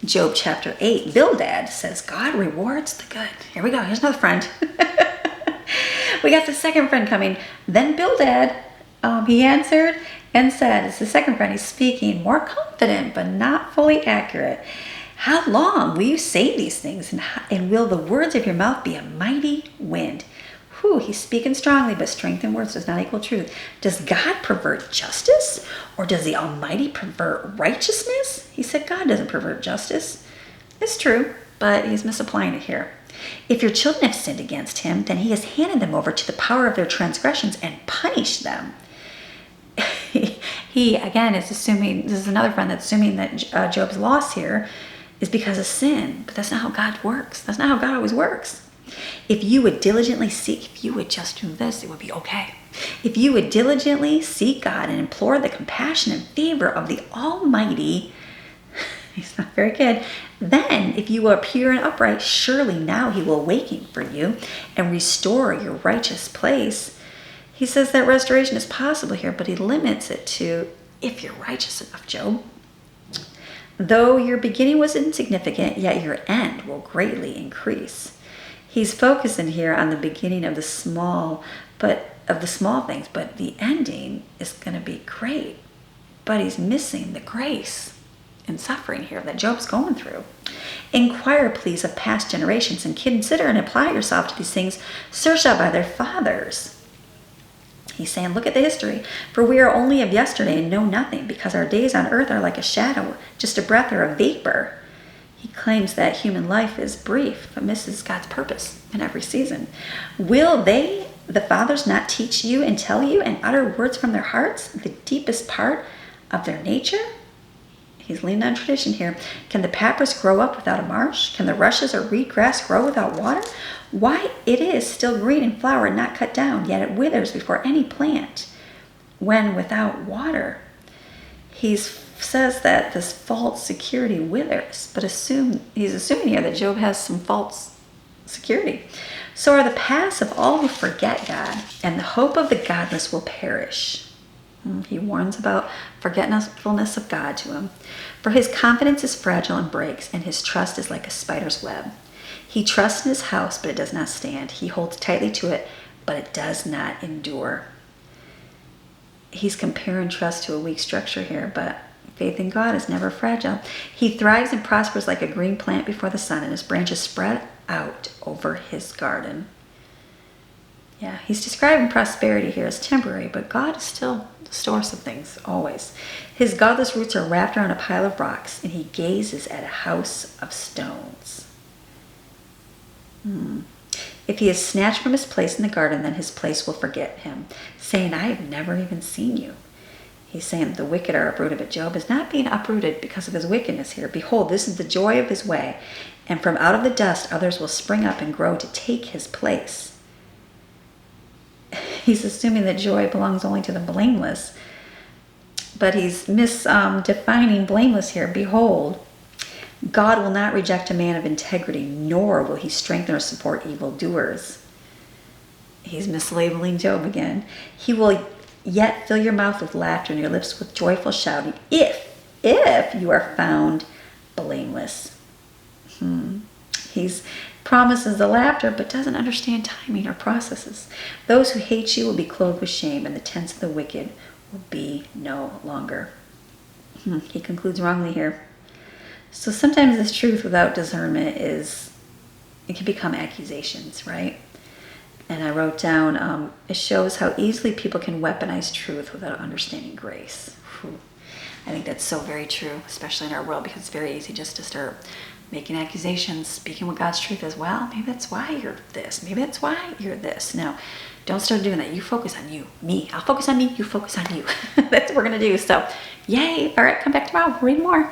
Job chapter 8, Bildad says, God rewards the good. Here we go. Here's another friend. We got the second friend coming. Then Bildad, he answered and said, it's the second friend, he's speaking, more confident, but not fully accurate. How long will you say these things, and will the words of your mouth be a mighty wind? Whew, he's speaking strongly, but strength in words does not equal truth. Does God pervert justice, or does the Almighty pervert righteousness? He said God doesn't pervert justice. It's true, but he's misapplying it here. If your children have sinned against him, then he has handed them over to the power of their transgressions and punished them. He, again, is assuming, this is another friend that's assuming that Job's loss here is because of sin. But that's not how God works. That's not how God always works. If you would diligently seek, if you would just do this, it would be okay. If you would diligently seek God and implore the compassion and favor of the Almighty, he's not very good, then if you are pure and upright, surely now he will awaken for you and restore your righteous place. He says that restoration is possible here, but he limits it to if you're righteous enough, Job. Though your beginning was insignificant, yet your end will greatly increase. He's focusing here on the beginning of the small things, but the ending is going to be great. But he's missing the grace and suffering here that Job's going through. Inquire, please, of past generations, and consider and apply yourself to these things searched out by their fathers. He's saying, look at the history, for we are only of yesterday and know nothing, because our days on earth are like a shadow, just a breath or a vapor. He claims that human life is brief, but misses God's purpose in every season. Will they, the fathers, not teach you and tell you and utter words from their hearts, the deepest part of their nature? He's leaning on tradition here. Can the papyrus grow up without a marsh? Can the rushes or reed grass grow without water? Why, it is still green in flower and not cut down, yet it withers before any plant when without water. He says that this false security withers, but he's assuming here that Job has some false security. So are the paths of all who forget God, and the hope of the godless will perish. He warns about forgetfulness of God to him. For his confidence is fragile and breaks, and his trust is like a spider's web. He trusts in his house, but it does not stand. He holds tightly to it, but it does not endure. He's comparing trust to a weak structure here, but faith in God is never fragile. He thrives and prospers like a green plant before the sun, and his branches spread out over his garden. Yeah, he's describing prosperity here as temporary, but God is still the source of things, always. His godless roots are wrapped around a pile of rocks, and he gazes at a house of stones. If he is snatched from his place in the garden, then his place will forget him, saying, I have never even seen you. He's saying the wicked are uprooted, but Job is not being uprooted because of his wickedness here. Behold, this is the joy of his way, and from out of the dust others will spring up and grow to take his place. He's assuming that joy belongs only to the blameless, but he's misdefining blameless here. Behold, God will not reject a man of integrity, nor will he strengthen or support evildoers. He's mislabeling Job again. He will yet fill your mouth with laughter and your lips with joyful shouting, if you are found blameless. He promises the laughter, but doesn't understand timing or processes. Those who hate you will be clothed with shame, and the tents of the wicked will be no longer. He concludes wrongly here. So sometimes this truth without discernment it can become accusations, right? And I wrote down, it shows how easily people can weaponize truth without understanding grace. I think that's so very true, especially in our world, because it's very easy just to start making accusations, speaking what God's truth is. Well, maybe that's why you're this. Maybe that's why you're this. No, don't start doing that. You focus on you. Me. I'll focus on me. You focus on you. That's what we're going to do. So, yay. All right, come back tomorrow. Read more.